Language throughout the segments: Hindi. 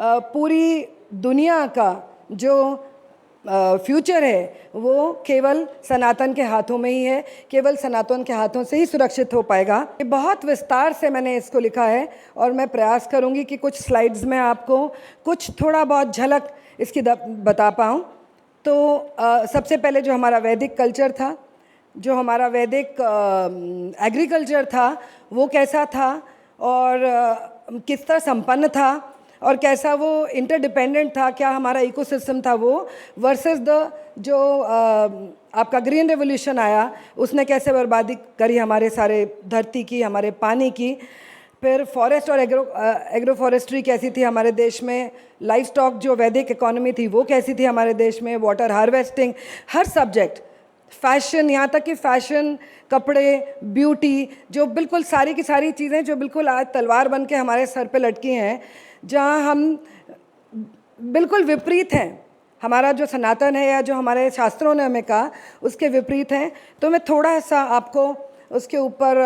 पूरी दुनिया का जो फ्यूचर है वो केवल सनातन के हाथों में ही है, केवल सनातन के हाथों से ही सुरक्षित हो पाएगा। बहुत विस्तार से मैंने इसको लिखा है और मैं प्रयास करूंगी कि कुछ स्लाइड्स में आपको कुछ थोड़ा बहुत झलक इसकी बता पाऊँ। तो सबसे पहले जो हमारा वैदिक कल्चर था, जो हमारा वैदिक एग्रीकल्चर था, वो कैसा था और किस तरह संपन्न था और कैसा वो इंटरडिपेंडेंट था, क्या हमारा इकोसिस्टम था वो, वर्सेस द जो आपका ग्रीन रेवोल्यूशन आया उसने कैसे बर्बादी करी हमारे सारे धरती की, हमारे पानी की। फिर फॉरेस्ट और एग्रो फॉरेस्ट्री कैसी थी हमारे देश में, लाइफ स्टॉक जो वैदिक इकोनॉमी थी वो कैसी थी हमारे देश में, वाटर हार्वेस्टिंग, हर सब्जेक्ट, फैशन, यहाँ तक कि फैशन, कपड़े, ब्यूटी, जो बिल्कुल सारी की सारी चीज़ें जो बिल्कुल आज तलवार बन के हमारे सर पे लटकी हैं, जहाँ हम बिल्कुल विपरीत हैं, हमारा जो सनातन है या जो हमारे शास्त्रों ने हमें कहा उसके विपरीत हैं। तो मैं थोड़ा सा आपको उसके ऊपर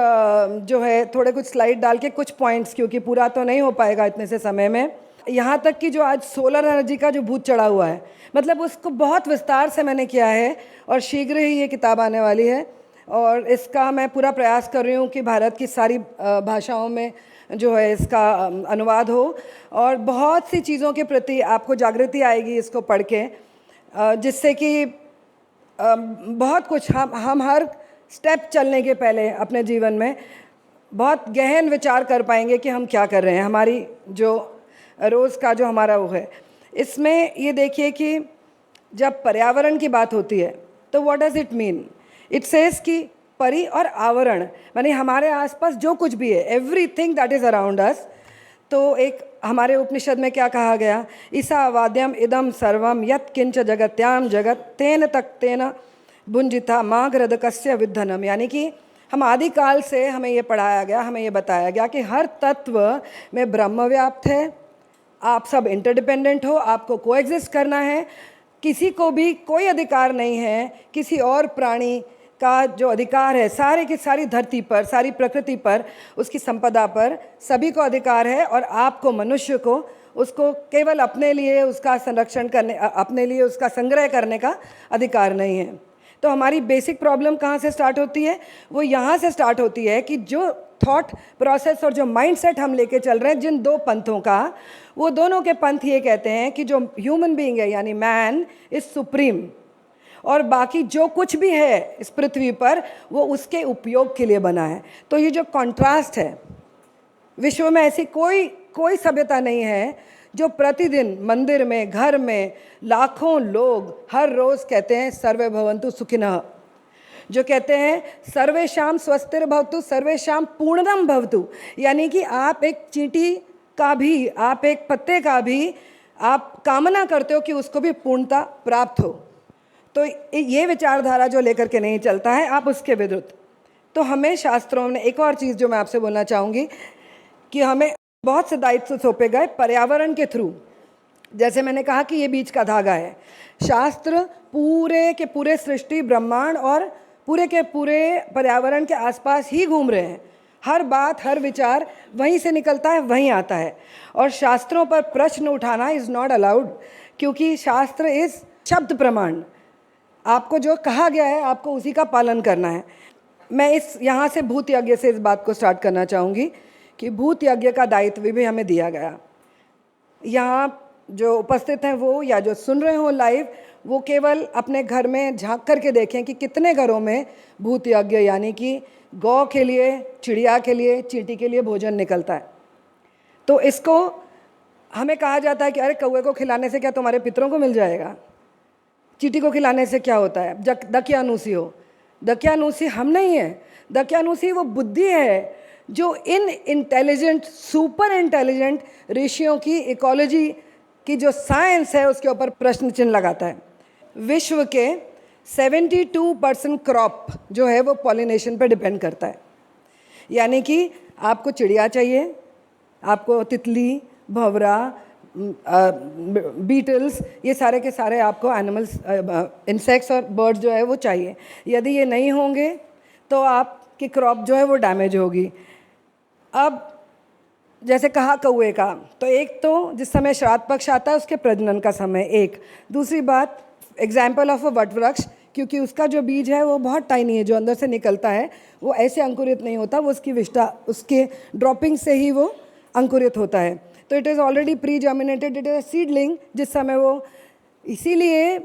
जो है थोड़े कुछ स्लाइड डाल के कुछ पॉइंट्स, क्योंकि पूरा तो नहीं हो पाएगा इतने से समय में, यहाँ तक कि जो आज सोलर एनर्जी का जो भूत चढ़ा हुआ है, मतलब उसको बहुत विस्तार से मैंने किया है और शीघ्र ही ये किताब आने वाली है और इसका मैं पूरा प्रयास कर रही हूँ कि भारत की सारी भाषाओं में जो है इसका अनुवाद हो और बहुत सी चीज़ों के प्रति आपको जागृति आएगी इसको पढ़ के, जिससे कि बहुत कुछ हम हर स्टेप चलने के पहले अपने जीवन में बहुत गहन विचार कर पाएंगे कि हम क्या कर रहे हैं, हमारी जो रोज़ का जो हमारा वो है। इसमें ये देखिए कि जब पर्यावरण की बात होती है तो what does it mean, it says कि परि और आवरण, यानी हमारे आसपास जो कुछ भी है, everything that is around us. तो एक हमारे उपनिषद में क्या कहा गया, ईसा वाद्यम इदम सर्वम यत् किंच जगत्याम जगत तेन तक तेन भुंजिता माघ्रदकस्य विद्धनम, यानी कि हम आदिकाल से हमें ये पढ़ाया गया, हमें ये बताया गया कि हर तत्व में ब्रह्म व्याप्त है, आप सब इंटरडिपेंडेंट हो, आपको कोएग्जिस्ट करना है, किसी को भी कोई अधिकार नहीं है, किसी और प्राणी का जो अधिकार है सारे की सारी धरती पर, सारी प्रकृति पर, उसकी संपदा पर सभी को अधिकार है और आपको, मनुष्य को, उसको केवल अपने लिए उसका संरक्षण करने, अपने लिए उसका संग्रह करने का अधिकार नहीं है। तो हमारी बेसिक प्रॉब्लम कहाँ से स्टार्ट होती है, वो यहाँ से स्टार्ट होती है कि जो थॉट प्रोसेस और जो माइंडसेट हम लेके चल रहे हैं जिन दो पंथों का, वो दोनों के पंथ ये कहते हैं कि जो ह्यूमन बीइंग है यानी मैन इज सुप्रीम और बाकी जो कुछ भी है इस पृथ्वी पर वो उसके उपयोग के लिए बना है। तो ये जो कॉन्ट्रास्ट है, विश्व में ऐसी कोई सभ्यता नहीं है जो प्रतिदिन मंदिर में, घर में लाखों लोग हर रोज़ कहते हैं सर्वे भवन्तु सुखिनः, जो कहते हैं सर्वेषां स्वस्तिर् भवतु सर्वेषां पूर्णम भवतु, यानी कि आप एक चींटी का भी, आप एक पत्ते का भी आप कामना करते हो कि उसको भी पूर्णता प्राप्त हो। तो ये विचारधारा जो लेकर के नहीं चलता है, आप उसके विरुद्ध। तो हमें शास्त्रों में एक और चीज़ जो मैं आपसे बोलना चाहूँगी कि हमें बहुत से दायित्व सौंपे गए पर्यावरण के थ्रू। जैसे मैंने कहा कि ये बीच का धागा है, शास्त्र पूरे के पूरे सृष्टि, ब्रह्मांड और पूरे के पूरे पर्यावरण के आसपास ही घूम रहे हैं। हर बात, हर विचार वहीं से निकलता है, वहीं आता है और शास्त्रों पर प्रश्न उठाना इज़ नॉट अलाउड, क्योंकि शास्त्र इज़ शब्द प्रमाण। आपको जो कहा गया है आपको उसी का पालन करना है। मैं यहाँ से भूत यज्ञ से इस बात को स्टार्ट करना चाहूँगी कि भूत यज्ञ का दायित्व भी हमें दिया गया। यहाँ जो उपस्थित हैं वो या जो सुन रहे हो लाइव, वो केवल अपने घर में झांक करके देखें कि कितने घरों में भूत यज्ञ यानी कि गौ के लिए, चिड़िया के लिए, चींटी के लिए भोजन निकलता है। तो इसको हमें कहा जाता है कि अरे कौवे को खिलाने से क्या तुम्हारे पितरों को मिल जाएगा, चींटी को खिलाने से क्या होता है, दकियानूसी हो। दकियानूसी हम नहीं है, दकियानूसी वो बुद्धि है जो इन इंटेलिजेंट, सुपर इंटेलिजेंट ऋषियों की इकोलॉजी की जो साइंस है उसके ऊपर प्रश्न चिन्ह लगाता है। विश्व के 72% क्रॉप जो है वो पॉलिनेशन पर डिपेंड करता है, यानी कि आपको चिड़िया चाहिए, आपको तितली, भंवरा, बीटल्स, ये सारे के सारे आपको एनिमल्स, इंसेक्ट्स और बर्ड्स जो है वो चाहिए। यदि ये नहीं होंगे तो आपकी क्रॉप जो है वो डैमेज होगी। अब जैसे कहा कौए का, तो एक तो जिस समय श्राद्ध पक्ष आता है उसके प्रजनन का समय एक। दूसरी बात, एग्जाम्पल ऑफ अ वट वृक्ष, क्योंकि उसका जो बीज है वो बहुत टाइनी है, जो अंदर से निकलता है वो ऐसे अंकुरित नहीं होता, वो उसकी विष्ठा, उसके ड्रॉपिंग से ही वो अंकुरित होता है। तो it is already pre germinated, it is a seedling, जिस समय वो, इसीलिए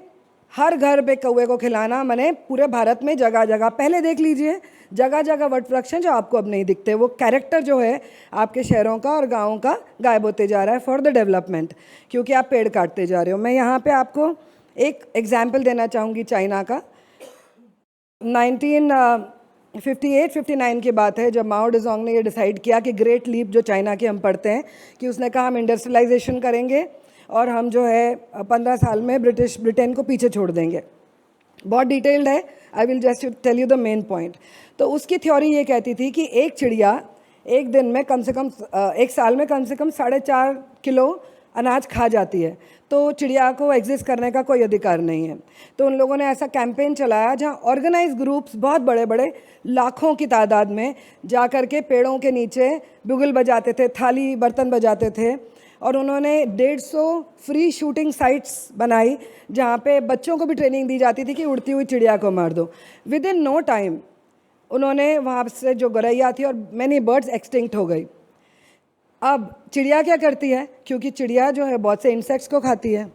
हर घर पे कौवे को खिलाना, मैंने पूरे भारत में जगह जगह, पहले देख लीजिए जगह जगह वट वृक्ष हैं जो आपको अब नहीं दिखते। वो कैरेक्टर जो है आपके शहरों का और गाँवों का गायब होते जा रहा है फॉर द डेवलपमेंट, क्योंकि आप पेड़ काटते जा रहे हो। मैं यहाँ पे आपको एक एग्जाम्पल देना चाहूँगी चाइना का। 1958-59 की बात है, जब माओ डेजोंग ने ये डिसाइड किया कि ग्रेट लीप जो चाइना की हम पढ़ते हैं, कि उसने कहा हम इंडस्ट्रियलाइजेशन करेंगे और हम जो है 15 साल में ब्रिटेन को पीछे छोड़ देंगे। बहुत डिटेल्ड है, I will just tell you the main point. तो उसकी थ्योरी ये कहती थी कि एक चिड़िया एक दिन में कम से कम, एक साल में कम से कम 4.5 किलो अनाज खा जाती है, तो चिड़िया को एग्जिस्ट करने का कोई अधिकार नहीं है। तो उन लोगों ने ऐसा कैंपेन चलाया जहाँ ऑर्गेनाइज ग्रुप्स बहुत बड़े बड़े लाखों की तादाद में जा कर के पेड़ों के नीचे बुगल बजाते थे, थाली बर्तन बजाते थे, और उन्होंने 150 फ्री शूटिंग साइट्स बनाई जहाँ पे बच्चों को भी ट्रेनिंग दी जाती थी कि उड़ती हुई चिड़िया को मार दो। विद इन नो टाइम उन्होंने वहाँ से जो गौरैया थी और मैनी बर्ड्स एक्सटिंक्ट हो गई। अब चिड़िया क्या करती है, क्योंकि चिड़िया जो है बहुत से इंसेक्ट्स को खाती है,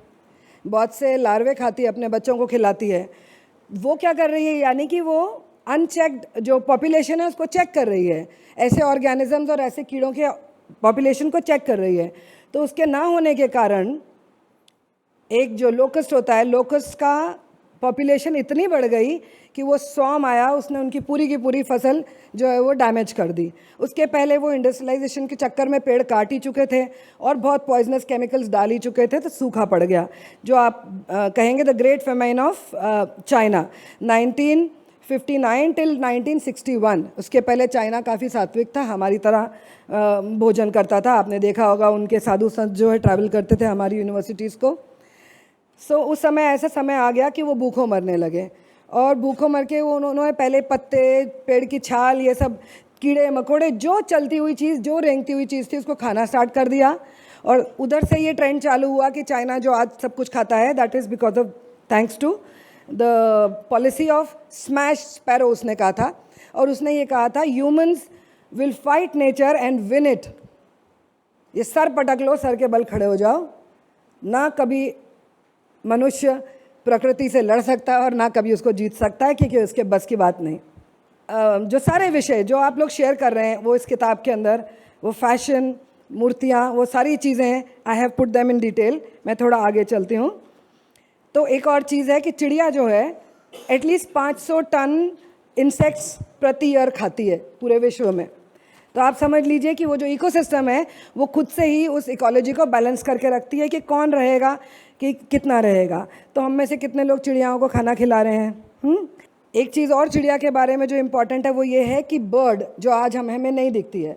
बहुत से लार्वे खाती है, अपने बच्चों को खिलाती है। वो क्या कर रही है, यानी कि वो अनचेक्ड जो पॉपुलेशन है उसको चेक कर रही है, ऐसे ऑर्गेनिजम्स और ऐसे कीड़ों के पॉपुलेशन को चेक कर रही है। तो उसके ना होने के कारण एक जो लोकस्ट होता है, लोकस्ट का पॉपुलेशन इतनी बढ़ गई कि वो स्वॉर्म आया, उसने उनकी पूरी की पूरी फसल जो है वो डैमेज कर दी। उसके पहले वो इंडस्ट्रियलाइजेशन के चक्कर में पेड़ काट ही चुके थे और बहुत पॉइजनस केमिकल्स डाल ही चुके थे, तो सूखा पड़ गया, जो आप कहेंगे the great famine of China 1959 till 1961। उसके पहले चाइना काफ़ी सात्विक था, हमारी तरह भोजन करता था। आपने देखा होगा उनके साधु संत जो है ट्रैवल करते थे हमारी यूनिवर्सिटीज़ को। सो उस समय ऐसा समय आ गया कि वो भूखों मरने लगे, और भूखों मर के वो उन्होंने पहले पत्ते, पेड़ की छाल, ये सब कीड़े मकोड़े, जो चलती हुई चीज़, जो रेंगती हुई चीज़ थी, उसको खाना स्टार्ट कर दिया। और उधर से ये ट्रेंड चालू हुआ कि चाइना जो आज सब कुछ खाता है, that is because of, thanks to the policy of smash sparrow, उसने कहा था। और उसने ये कहा था humans will fight nature and win it. ये सर पटक लो, सर के बल खड़े हो जाओ। ना कभी मनुष्य प्रकृति से लड़ सकता है और ना कभी उसको जीत सकता है, क्योंकि उसके बस की बात नहीं। जो सारे विषय जो आप लोग शेयर कर रहे हैं वो इस किताब के अंदर, वो फैशन, मूर्तियाँ, वो सारी चीज़ें हैं, आई have put them in detail. मैं थोड़ा आगे चलती हूँ। तो एक और चीज़ है कि चिड़िया जो है एटलीस्ट 500 टन इंसेक्ट्स प्रति ईयर खाती है पूरे विश्व में। तो आप समझ लीजिए कि वो जो इकोसिस्टम है वो खुद से ही उस इकोलॉजी को बैलेंस करके रखती है कि कौन रहेगा, कि कितना रहेगा। तो हम में से कितने लोग चिड़ियाओं को खाना खिला रहे हैं? एक चीज़ और चिड़िया के बारे में जो इम्पॉर्टेंट है वो ये है कि बर्ड जो आज हमें नहीं दिखती है,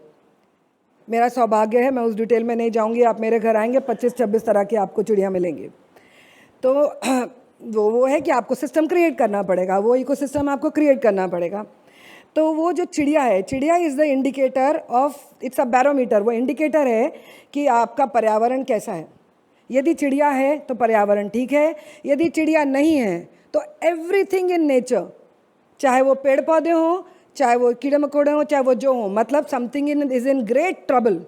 मेरा सौभाग्य है, मैं उस डिटेल में नहीं जाऊँगी, आप मेरे घर आएंगे 25-26 तरह की आपको चिड़िया मिलेंगी। तो वो है कि आपको सिस्टम क्रिएट करना पड़ेगा, वो इकोसिस्टम आपको क्रिएट करना पड़ेगा। तो वो जो चिड़िया है, चिड़िया is the indicator of, it's a barometer, वो इंडिकेटर है कि आपका पर्यावरण कैसा है। यदि चिड़िया है तो पर्यावरण ठीक है, यदि चिड़िया नहीं है तो एवरीथिंग इन नेचर, चाहे वो पेड़ पौधे हों, चाहे वो कीड़े मकोड़े हों, चाहे वो जो हों, मतलब something is in great trouble.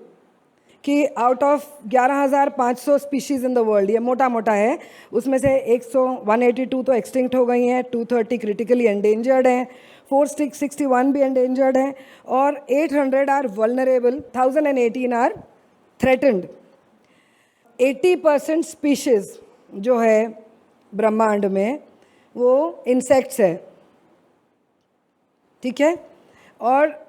कि out of 11,500 species in the world, ये मोटा मोटा है, उसमें से 182 तो एक्सटिंक्ट हो गई हैं, 230 क्रिटिकली एंडेंजर्ड हैं, 461 भी एंडेंजर्ड हैं, और 800 are vulnerable, 1018 are threatened. 80% species जो है ब्रह्मांड में वो इंसेक्ट्स है, ठीक है। और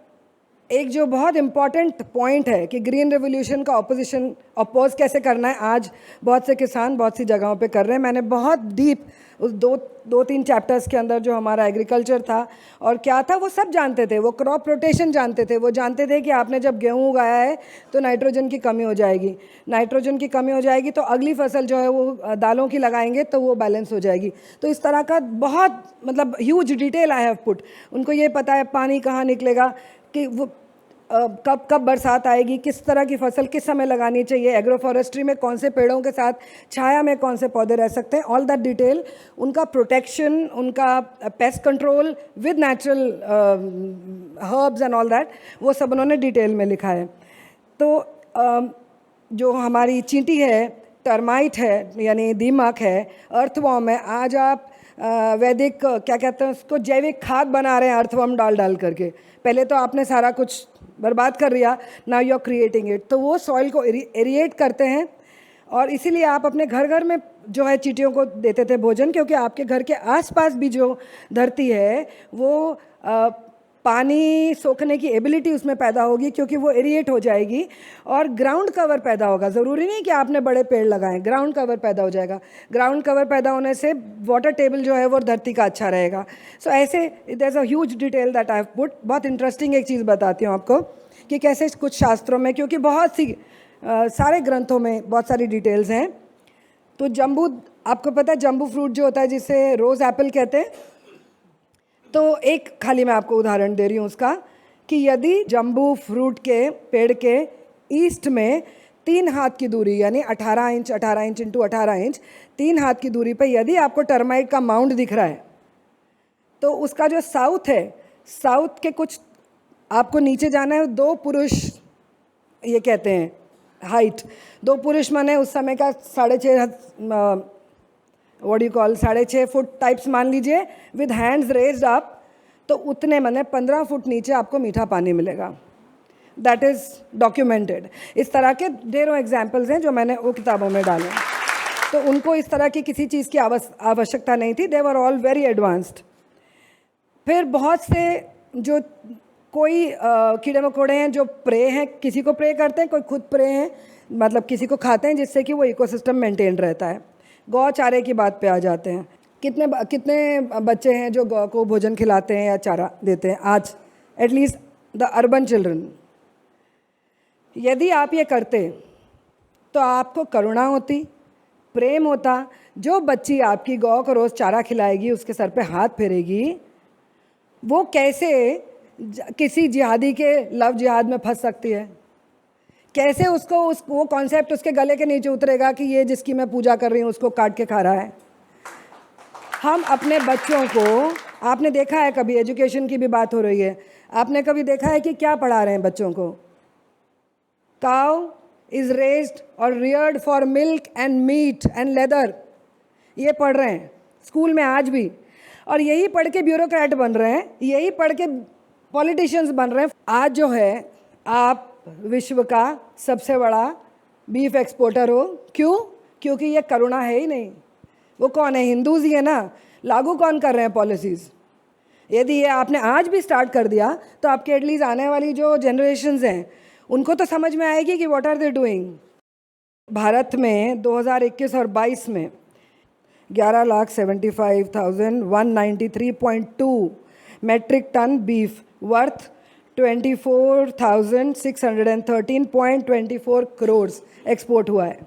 एक जो बहुत इम्पॉर्टेंट पॉइंट है कि ग्रीन रेवोल्यूशन का अपोज कैसे करना है, आज बहुत से किसान बहुत सी जगहों पे कर रहे हैं। मैंने बहुत डीप उस दो तीन चैप्टर्स के अंदर जो हमारा एग्रीकल्चर था और क्या था वो सब जानते थे, वो क्रॉप रोटेशन जानते थे, वो जानते थे कि आपने जब गेहूँ उगाया है तो नाइट्रोजन की कमी हो जाएगी, नाइट्रोजन की कमी हो जाएगी तो अगली फसल जो है वो दालों की लगाएंगे तो वो बैलेंस हो जाएगी। तो इस तरह का बहुत मतलब huge detail I have put. उनको ये पता है पानी कहाँ निकलेगा, कि वो कब कब बरसात आएगी, किस तरह की फसल किस समय लगानी चाहिए, एग्रो फॉरेस्ट्री में कौन से पेड़ों के साथ छाया में कौन से पौधे रह सकते हैं, ऑल दैट डिटेल, उनका प्रोटेक्शन, उनका pest control with natural herbs and all that, वो सब उन्होंने डिटेल में लिखा है। तो जो हमारी चींटी है, टर्माइट है यानी दीमक है, अर्थवॉर्म है, आज आप वैदिक क्या कहते हैं उसको, जैविक खाद बना रहे हैं अर्थवॉर्म डाल डाल करके। पहले तो आपने सारा कुछ बर्बाद कर दिया, now you are creating it. तो वो सॉइल को एरिएट करते हैं और इसीलिए आप अपने घर घर में जो है चींटियों को देते थे भोजन, क्योंकि आपके घर के आसपास भी जो धरती है वो पानी सोखने की एबिलिटी उसमें पैदा होगी, क्योंकि वो एरिएट हो जाएगी और ग्राउंड कवर पैदा होगा। ज़रूरी नहीं कि आपने बड़े पेड़ लगाएं, ग्राउंड कवर पैदा हो जाएगा। ग्राउंड कवर पैदा होने से वाटर टेबल जो है वो धरती का अच्छा रहेगा। सो ऐसे there is a huge detail that I have put. बहुत इंटरेस्टिंग एक चीज़ बताती हूँ आपको कि कैसे कुछ शास्त्रों में, क्योंकि बहुत सी सारे ग्रंथों में बहुत सारी डिटेल्स हैं। तो जम्बू, आपको पता है जम्बू फ्रूट जो होता है जिसे रोज़ एप्पल कहते हैं, तो एक खाली मैं आपको उदाहरण दे रही हूँ उसका, कि यदि जम्बू फ्रूट के पेड़ के ईस्ट में 3 हाथ की दूरी यानी 18 इंच इंटू 18 इंच 3 हाथ की दूरी पे यदि आपको टर्माइट का माउंड दिख रहा है, तो उसका जो साउथ है, साउथ के कुछ आपको नीचे जाना है, 2 पुरुष ये कहते हैं हाइट, 2 पुरुष माने उस समय का 6.5 what you call 6.5 foot types मान लीजिए, विद हैंड्स रेज्ड अप, तो उतने माने 15 फुट नीचे आपको मीठा पानी मिलेगा। That is documented. इस तरह के ढेरों एग्जाम्पल्स हैं जो मैंने वो किताबों में डाले। तो उनको इस तरह की किसी चीज़ की आवश्यकता नहीं थी, दे वर ऑल वेरी एडवांस्ड। फिर बहुत से जो कोई कीड़े मकोड़े हैं जो प्रे हैं, किसी को प्रे करते हैं, कोई खुद प्रे हैं, मतलब किसी को खाते हैं, जिससे कि वो इकोसिस्टम मेंटेन रहता है। गौ चारे की बात पे आ जाते हैं। कितने बच्चे हैं जो गौ को भोजन खिलाते हैं या चारा देते हैं आज, एटलीस्ट द अर्बन चिल्ड्रन। यदि आप ये करते तो आपको करुणा होती, प्रेम होता। जो बच्ची आपकी गौ को रोज़ चारा खिलाएगी, उसके सर पे हाथ फेरेगी, वो कैसे किसी जिहादी के लव जिहाद में फंस सकती है? कैसे उसको वो कॉन्सेप्ट उसके गले के नीचे उतरेगा कि ये जिसकी मैं पूजा कर रही हूँ उसको काट के खा रहा है? हम अपने बच्चों को, आपने देखा है कभी, एजुकेशन की भी बात हो रही है, आपने कभी देखा है कि क्या पढ़ा रहे हैं बच्चों को? काउ इज रेज्ड और reared for milk and meat and leather, ये पढ़ रहे हैं स्कूल में आज भी। और यही पढ़ के ब्यूरोक्रेट बन रहे हैं, यही पढ़ के पॉलिटिशियंस बन रहे हैं। आज जो है आप विश्व का सबसे बड़ा बीफ एक्सपोर्टर हो। क्यों? क्योंकि ये करुणा है ही नहीं। वो कौन है? हिंदूज ही है ना। लागू कौन कर रहे हैं पॉलिसीज़? यदि ये आपने आज भी स्टार्ट कर दिया तो आपके एटलीस्ट आने वाली जो जनरेशन्स हैं उनको तो समझ में आएगी कि what are they doing. Bharat में 2021 और 22 में 11,75,193.2 metric ton beef worth 24,613.24 crore export हुआ है,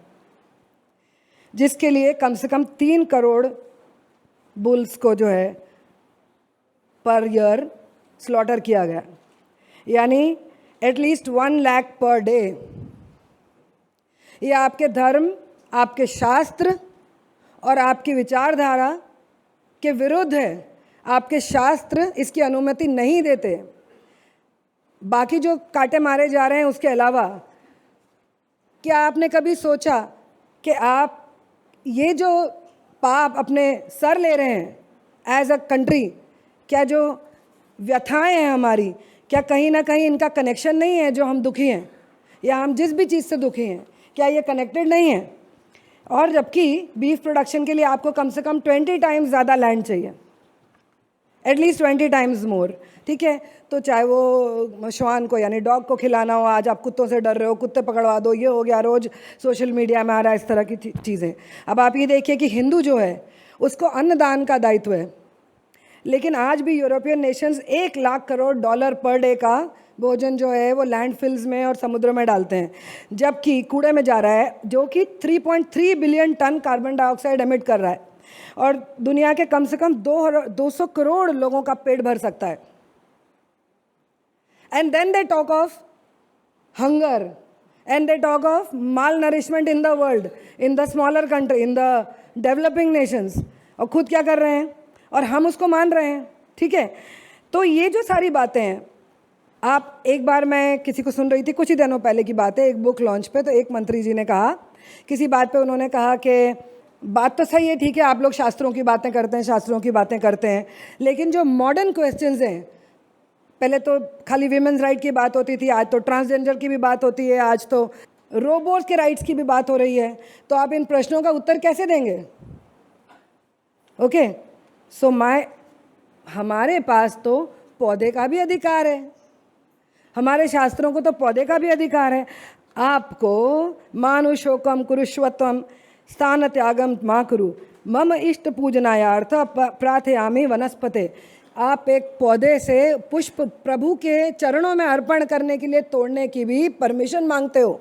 जिसके लिए कम से कम 3 करोड़ बुल्स को जो है पर ईयर स्लॉटर किया गया, यानी एटलीस्ट 1 लाख पर डे। ये आपके धर्म, आपके शास्त्र और आपकी विचारधारा के विरुद्ध है। आपके शास्त्र इसकी अनुमति नहीं देते। बाकी जो कांटे मारे जा रहे हैं उसके अलावा, क्या आपने कभी सोचा कि आप ये जो पाप अपने सर ले रहे हैं एज अ कंट्री, क्या जो व्यथाएं हैं हमारी, क्या कहीं ना कहीं इनका कनेक्शन नहीं है? जो हम दुखी हैं या हम जिस भी चीज़ से दुखी हैं, क्या ये कनेक्टेड नहीं है? और जबकि बीफ प्रोडक्शन के लिए आपको कम से कम 20 टाइम्स ज़्यादा लैंड चाहिए, एटलीस्ट 20 टाइम्स मोर। ठीक है, तो चाहे वो श्वान को यानी डॉग को खिलाना हो, आज आप कुत्तों से डर रहे हो, कुत्ते पकड़वा दो, ये हो गया, रोज़ सोशल मीडिया में आ रहा है इस तरह की चीज़ें। अब आप ये देखिए कि हिंदू जो है उसको अन्नदान का दायित्व है, लेकिन आज भी European Nations $1 lakh crore per day का भोजन जो है वो लैंडफिल्स में और समुद्र में डालते हैं, जबकि कूड़े में जा रहा है, जो कि 3.3 billion ton carbon dioxide emit कर रहा है और दुनिया के कम से कम 200 करोड़ लोगों का पेट भर सकता है। And then they talk of hunger, and they talk of malnourishment in the world, in the smaller country, in the developing nations. और खुद क्या कर रहे हैं और हम उसको मान रहे हैं, ठीक है। तो ये जो सारी बातें हैं, आप एक बार मैं किसी को सुन रही थी, कुछ ही दिनों पहले की बात है, एक बुक लॉन्च पे, तो एक मंत्री जी ने कहा, किसी बात पे उन्होंने कहा कि बात तो सही है, ठीक है, आप लोग शास्त्रों की बातें करते हैं, शास्त्रों की बातें करते हैं, लेकिन जो मॉडर्न क्वेश्चंस हैं, पहले तो खाली वीमेंस राइट की बात होती थी, आज तो ट्रांसजेंडर की भी बात होती है, आज तो रोबोट्स के राइट्स की भी बात हो रही है, तो आप इन प्रश्नों का उत्तर कैसे देंगे? ओके, सो हमारे पास तो पौधे का भी अधिकार है, हमारे शास्त्रों को तो पौधे का भी अधिकार है। आपको मानुषोकम कुरुष्वत्वम स्थान त्यागम मा कुरु मम इष्ट पूजनायार्थ प्रार्थयामि वनस्पते। आप एक पौधे से पुष्प प्रभु के चरणों में अर्पण करने के लिए तोड़ने की भी परमिशन मांगते हो,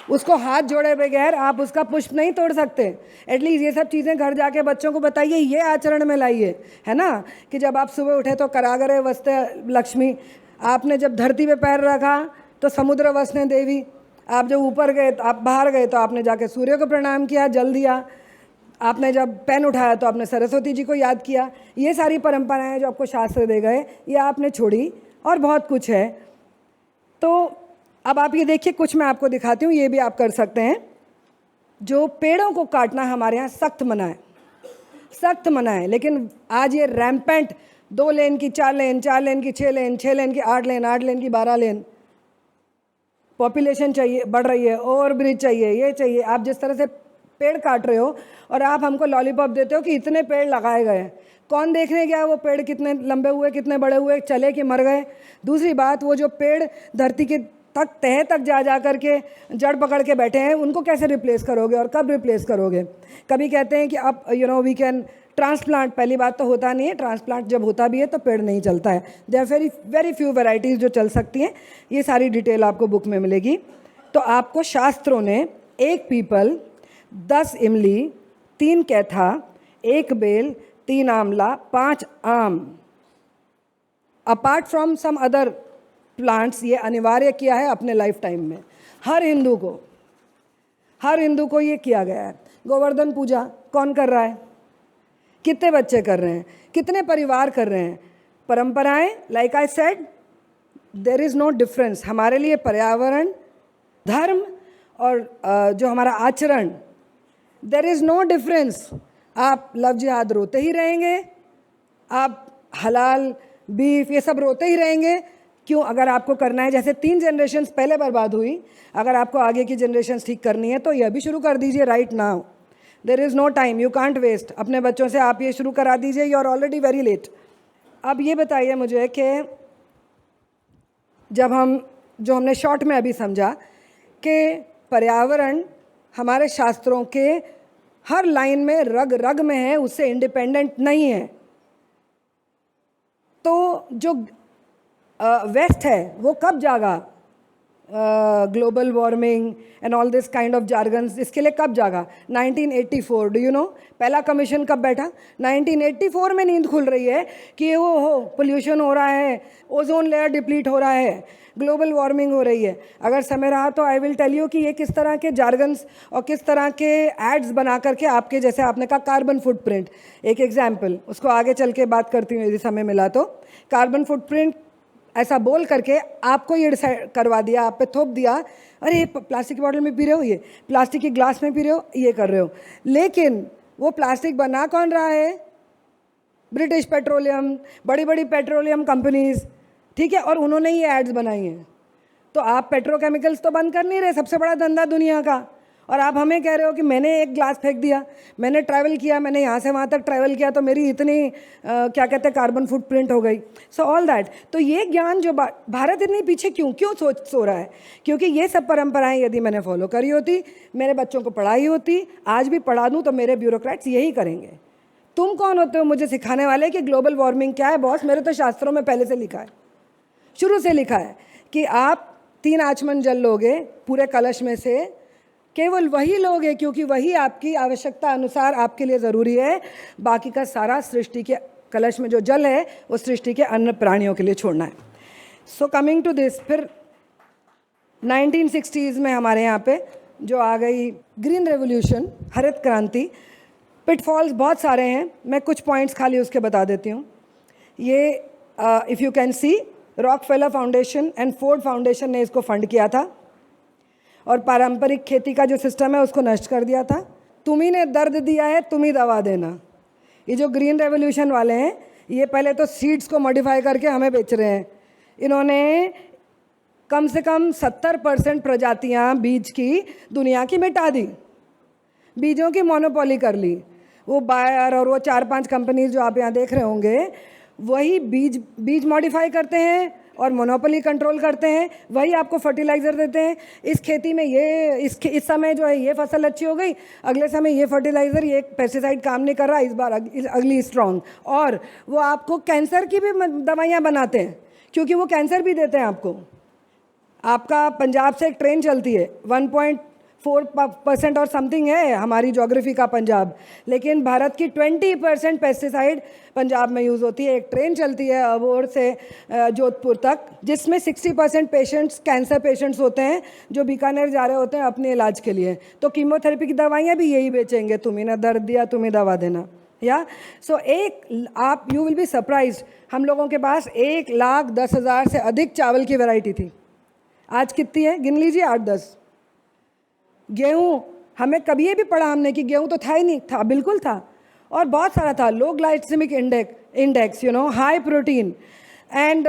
उसको हाथ जोड़े बगैर आप उसका पुष्प नहीं तोड़ सकते। एटलीस्ट ये सब चीज़ें घर जाके बच्चों को बताइए, ये आचरण में लाइए, है ना, कि जब आप सुबह उठे तो करागरे वस्ते लक्ष्मी, आपने जब धरती पे पैर रखा तो समुद्र वसने देवी, आप जब ऊपर गए, आप बाहर गए तो आपने जाके सूर्य को प्रणाम किया, जल दिया, आपने जब पेन उठाया तो आपने सरस्वती जी को याद किया। ये सारी परंपराएं जो आपको शास्त्र दे गए, ये आपने छोड़ी, और बहुत कुछ है। तो अब आप ये देखिए, कुछ मैं आपको दिखाती हूँ, ये भी आप कर सकते हैं। जो पेड़ों को काटना हमारे यहाँ सख्त मना है, सख्त मना है, लेकिन आज ये रैम्पेंट 2 लेन की 4 लेन, 4 लेन की 6 लेन, 6 लेन की 8 लेन, 8 लेन की 12 लेन, पॉपुलेशन चाहिए, बढ़ रही है, ओवर ब्रिज चाहिए, ये चाहिए। आप जिस तरह से पेड़ काट रहे हो और आप हमको लॉलीपॉप देते हो कि इतने पेड़ लगाए गए, कौन देखने गया वो पेड़ कितने लंबे हुए, कितने बड़े हुए, चले कि मर गए? दूसरी बात, वो जो पेड़ धरती के तह तक जा करके जड़ पकड़ के बैठे हैं, उनको कैसे रिप्लेस करोगे और कब रिप्लेस करोगे? कभी कहते हैं कि अब वी कैन ट्रांसप्लांट, पहली बात तो होता नहीं है ट्रांसप्लांट, जब होता भी है तो पेड़ नहीं चलता है। There very very few varieties जो चल सकती हैं, ये सारी डिटेल आपको बुक में मिलेगी। तो आपको शास्त्रों ने 1 पीपल, 10 इमली, 3 कैथा, 1 बेल, 3 आंवला, 5 आम, apart from some other plants, ये अनिवार्य किया है अपने लाइफ टाइम में। हर हिंदू को ये किया गया है। गोवर्धन पूजा कौन कर रहा है? कितने बच्चे कर रहे हैं? कितने परिवार कर रहे हैं? परंपराएं, like I said, there is no difference. हमारे लिए पर्यावरण, धर्म और जो हमारा आचरण, देयर इज़ नो डिफरेंस। आप लव जिहाद रोते ही रहेंगे, आप हलाल बीफ ये सब रोते ही रहेंगे। क्यों? अगर आपको करना है, जैसे 3 जनरेशन्स पहले बर्बाद हुई, अगर आपको आगे की जनरेशन्स ठीक करनी है तो यह भी शुरू कर दीजिए right now. There is no time, you can't waste. अपने बच्चों से आप ये शुरू करा दीजिए, you are already very late. अब ये बताइए मुझे कि जब जो हमने शॉर्ट में अभी समझा कि पर्यावरण हमारे शास्त्रों के हर लाइन में रग रग में है, उससे इंडिपेंडेंट नहीं है, तो जो वेस्ट है वो कब जागा? Global warming and all this kind of jargons, इसके लिए कब जागा? 1984, डू यू नो पहला कमीशन कब बैठा? 1984 में नींद खुल रही है कि वो पोल्यूशन हो रहा है, ओजोन लेयर डिप्लीट हो रहा है, ग्लोबल वार्मिंग हो रही है। अगर समय रहा तो आई विल टेल यू कि ये किस तरह के जार्गन्स और किस तरह के एड्स बना करके आपके, जैसे आपने कहा कार्बन फुटप्रिंट, एक एग्जाम्पल, उसको आगे चल के बात करती हूँ यदि समय मिला तो। कार्बन फुटप्रिंट ऐसा बोल करके आपको ये डिसाइड करवा दिया, आप पे थोप दिया, अरे प्लास्टिक की बॉटल में पी रहे हो, ये प्लास्टिक की ग्लास में पी रहे हो, ये कर रहे हो। लेकिन वो प्लास्टिक बना कौन रहा है? ब्रिटिश पेट्रोलियम, बड़ी बड़ी पेट्रोलियम कंपनीज, ठीक है, और उन्होंने ये एड्स बनाई हैं। तो आप पेट्रोकेमिकल्स तो बंद कर नहीं रहे, सबसे बड़ा धंधा दुनिया का, और आप हमें कह रहे हो कि मैंने एक ग्लास फेंक दिया, मैंने ट्रैवल किया, मैंने यहाँ से वहाँ तक ट्रैवल किया तो मेरी इतनी क्या कहते हैं कार्बन फुटप्रिंट हो गई। सो ऑल दैट, तो ये ज्ञान जो भारत इतनी पीछे क्यों सो रहा है? क्योंकि ये सब परंपराएं यदि मैंने फॉलो करी होती, मेरे बच्चों को पढ़ाई होती, आज भी पढ़ा दूँ तो मेरे ब्यूरोक्रेट्स यही करेंगे। तुम कौन होते हो मुझे सिखाने वाले कि ग्लोबल वार्मिंग क्या है? बॉस, मेरे तो शास्त्रों में पहले से लिखा है, शुरू से लिखा है कि आप 3 आचमन जल लोगे पूरे कलश में से, केवल वही लोगे क्योंकि वही आपकी आवश्यकता अनुसार आपके लिए ज़रूरी है, बाकी का सारा सृष्टि के कलश में जो जल है वो सृष्टि के अन्य प्राणियों के लिए छोड़ना है। सो कमिंग टू दिस, फिर 1960s में हमारे यहाँ पे जो आ गई ग्रीन रेवोल्यूशन, हरित क्रांति, पिटफॉल्स बहुत सारे हैं, मैं कुछ पॉइंट्स खाली उसके बता देती हूँ। ये if you can see, Rockefeller foundation and Ford foundation ने इसको फंड किया था और पारंपरिक खेती का जो सिस्टम है उसको नष्ट कर दिया था। तुम्ही ने दर्द दिया है, तुम ही दवा देना। ये जो ग्रीन रेवोल्यूशन वाले हैं, ये पहले तो सीड्स को मॉडिफाई करके हमें बेच रहे हैं। इन्होंने कम से कम 70% प्रजातियां बीज की दुनिया की मिटा दी, बीजों की मोनोपोली कर ली। वो बायर और वो 4-5 कंपनीज जो आप यहाँ देख रहे होंगे, वही बीज मॉडिफाई करते हैं और मोनोपोली कंट्रोल करते हैं, वही आपको फर्टिलाइज़र देते हैं। इस खेती में इस समय जो है ये फसल अच्छी हो गई, अगले समय ये फर्टिलाइज़र, ये पेस्टिसाइड काम नहीं कर रहा, इस बार अगली स्ट्रॉन्ग। और वो आपको कैंसर की भी दवाइयाँ बनाते हैं, क्योंकि वो कैंसर भी देते हैं आपको। आपका पंजाब से एक ट्रेन चलती है, 1.4% और समथिंग है हमारी ज्योग्राफी का पंजाब, लेकिन भारत की 20% पेस्टिसाइड पंजाब में यूज़ होती है। एक ट्रेन चलती है अबोहर से जोधपुर तक, जिसमें 60% पेशेंट्स कैंसर पेशेंट्स होते हैं जो बीकानेर जा रहे होते हैं अपने इलाज के लिए। तो कीमोथेरेपी की दवाइयाँ भी यही बेचेंगे, तुम्हें ना दर्द दिया, तुम्हें दवा देना। या so you will be surprised, हम लोगों के पास 1,10,000 से अधिक चावल की वैरायटी थी। आज कितनी है गिन लीजिए, 8-10। गेहूँ, हमें कभी ये भी पढ़ा हमने कि गेहूँ तो था ही नहीं, था, बिल्कुल था, और बहुत सारा था। Low glycemic index, high protein and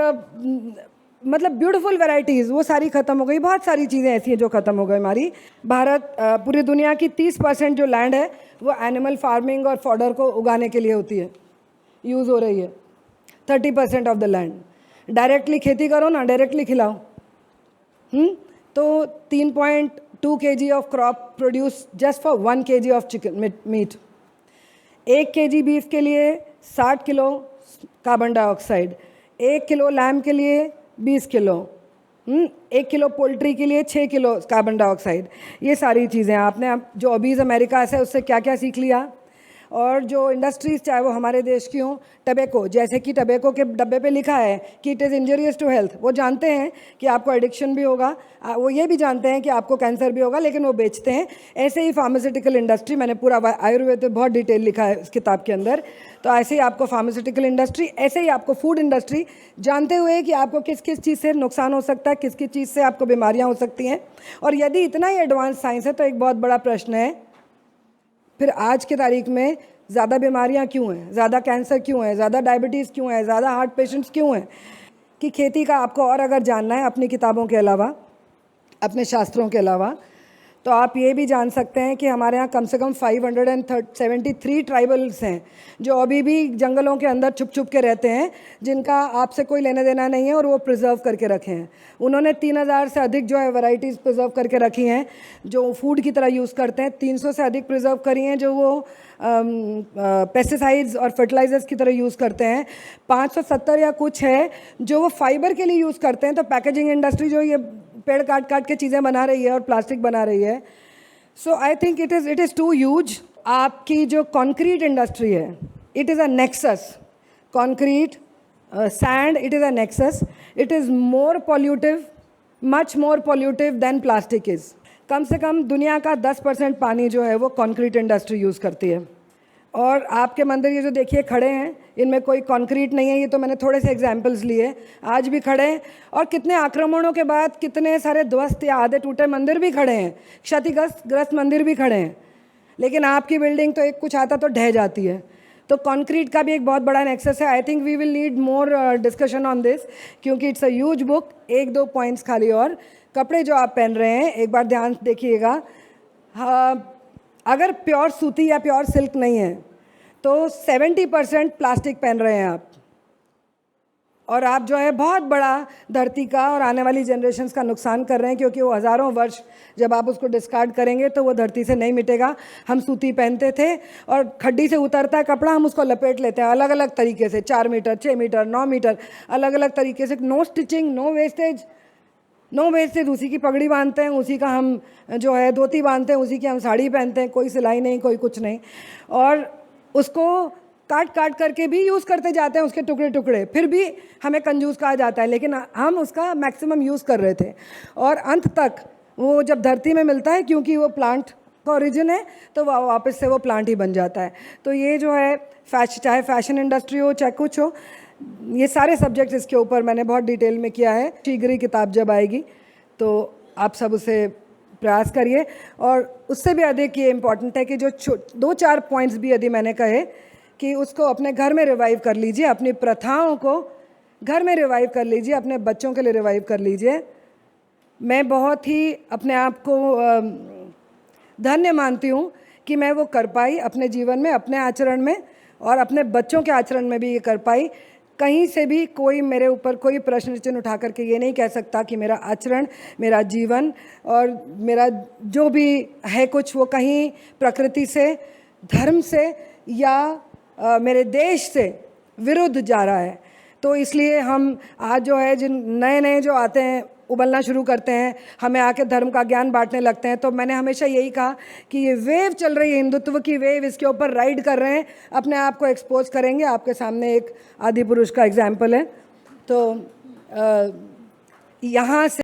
मतलब ब्यूटीफुल वैरायटीज़, वो सारी ख़त्म हो गई। बहुत सारी चीज़ें ऐसी हैं जो ख़त्म हो गई हमारी। भारत पूरी दुनिया की 30% जो लैंड है वो एनिमल फार्मिंग और फॉडर को उगाने के लिए होती है, यूज़ हो रही है। 30% ऑफ द लैंड। डायरेक्टली खेती करो ना, डायरेक्टली खिलाओ। तो 3.2 kg of crop produce just for 1 kg of chicken meat. 1 kg beef के लिए 60 kilo carbon dioxide, 1 kilo lamb के लिए 20 किलो, 1 किलो पोल्ट्री के लिए 6 किलो कार्बन डाइऑक्साइड। ये सारी चीज़ें आपने जो ओबीज अमेरिका से उससे क्या क्या सीख लिया। और जो इंडस्ट्रीज़, चाहे वो हमारे देश की हों, टबैको, जैसे कि टबैको के डब्बे पे लिखा है कि it is injurious to health, वो जानते हैं कि आपको एडिक्शन भी होगा, वो ये भी जानते हैं कि आपको कैंसर भी होगा, लेकिन वो बेचते हैं। ऐसे ही फार्मास्यूटिकल इंडस्ट्री, मैंने पूरा आयुर्वेद में बहुत डिटेल लिखा है इस किताब के अंदर, तो ऐसे ही आपको फार्मास्यूटिकल इंडस्ट्री, ऐसे ही आपको फूड इंडस्ट्री, जानते हुए कि आपको किस किस चीज़ से नुकसान हो सकता है, किस किस चीज़ से आपको बीमारियाँ हो सकती हैं। और यदि इतना ही एडवांस साइंस है तो एक बहुत बड़ा प्रश्न है, फिर आज की तारीख में ज़्यादा बीमारियां क्यों हैं, ज़्यादा कैंसर क्यों है, ज़्यादा डायबिटीज़ क्यों है, ज़्यादा हार्ट पेशेंट्स क्यों हैं? कि खेती का आपको और अगर जानना है अपनी किताबों के अलावा, अपने शास्त्रों के अलावा, तो आप ये भी जान सकते हैं कि हमारे यहाँ कम से कम 573 ट्राइबल्स हैं जो अभी भी जंगलों के अंदर छुप छुप के रहते हैं, जिनका आपसे कोई लेना देना नहीं है, और वो प्रिजर्व करके रखे हैं। उन्होंने 3,000 से अधिक जो है वैरायटीज़ प्रिजर्व करके रखी हैं जो फूड की तरह यूज़ करते हैं। 300 से अधिक प्रिजर्व करी हैं जो वो पेस्टिसाइड्स और फर्टिलाइजर्स की तरह यूज़ करते हैं। 570 या कुछ है जो वो फाइबर के लिए यूज़ करते हैं। तो पैकेजिंग इंडस्ट्री जो ये पेड़ काट काट के चीज़ें बना रही है और प्लास्टिक बना रही है, so I think it is too huge. आपकी जो कंक्रीट इंडस्ट्री है, it is a nexus, concrete, sand, it is a nexus, it is more pollutive, much more pollutive than plastic is. कम से कम दुनिया का 10% पानी जो है वो कंक्रीट इंडस्ट्री यूज़ करती है। और आपके मंदिर ये जो देखिए खड़े हैं, इनमें कोई कंक्रीट नहीं है, ये तो मैंने थोड़े से एग्जांपल्स लिए, आज भी खड़े हैं। और कितने आक्रमणों के बाद कितने सारे ध्वस्त या आधे टूटे मंदिर भी खड़े हैं, क्षतिग्रस्त मंदिर भी खड़े हैं, लेकिन आपकी बिल्डिंग तो एक कुछ आता तो ढह जाती है। तो कंक्रीट का भी एक बहुत बड़ा नेक्सस है। I think we will need more discussion on this, क्योंकि it's a huge book. 1-2 points खाली और, कपड़े जो आप पहन रहे हैं एक बार ध्यान देखिएगा, हाँ, अगर प्योर सूती या प्योर सिल्क नहीं है तो 70% प्लास्टिक पहन रहे हैं आप, और आप जो है बहुत बड़ा धरती का और आने वाली जनरेशन्स का नुकसान कर रहे हैं, क्योंकि वो हज़ारों वर्ष जब आप उसको डिस्कार्ड करेंगे तो वो धरती से नहीं मिटेगा। हम सूती पहनते थे और खड्डी से उतरता है कपड़ा, हम उसको लपेट लेते हैं अलग अलग तरीके से, 4 मीटर, 6 मीटर, 9 मीटर, अलग अलग तरीके से। नो स्टिचिंग, नो वेस्टेज, उसी की पगड़ी बांधते हैं, उसी का हम जो है धोती बांधते हैं, उसी की हम साड़ी पहनते हैं, कोई सिलाई नहीं, कोई कुछ नहीं। और उसको काट काट करके भी यूज़ करते जाते हैं उसके टुकड़े टुकड़े, फिर भी हमें कंजूस कहा जाता है, लेकिन हम उसका मैक्सिमम यूज़ कर रहे थे। और अंत तक वो जब धरती में मिलता है, क्योंकि वो प्लांट का ओरिजिन है, तो वापस से वो प्लांट ही बन जाता है। तो ये जो है चाहे फैशन इंडस्ट्री हो चाहे कुछ हो, ये सारे सब्जेक्ट्स इसके ऊपर मैंने बहुत डिटेल में किया है। शीघ्र ही किताब जब आएगी तो आप सब उसे प्रयास करिए। और उससे भी अधिक ये इम्पॉर्टेंट है कि जो 2-4 पॉइंट्स भी यदि मैंने कहे कि उसको अपने घर में रिवाइव कर लीजिए, अपनी प्रथाओं को घर में रिवाइव कर लीजिए, अपने बच्चों के लिए रिवाइव कर लीजिए। मैं बहुत ही अपने आप को धन्य मानती हूँ कि मैं वो कर पाई अपने जीवन में, अपने आचरण में, और अपने बच्चों के आचरण में भी ये कर पाई। कहीं से भी कोई मेरे ऊपर कोई प्रश्न चिन्ह उठा करके ये नहीं कह सकता कि मेरा आचरण, मेरा जीवन और मेरा जो भी है कुछ, वो कहीं प्रकृति से, धर्म से या मेरे देश से विरुद्ध जा रहा है। तो इसलिए हम आज जो है, जिन नए नए जो आते हैं, उबलना शुरू करते हैं, हमें आके धर्म का ज्ञान बांटने लगते हैं, तो मैंने हमेशा यही कहा कि ये वेव चल रही है, हिंदुत्व की वेव, इसके ऊपर राइड कर रहे हैं, अपने आप को एक्सपोज करेंगे। आपके सामने एक आदि पुरुष का एग्जाम्पल है। तो यहाँ से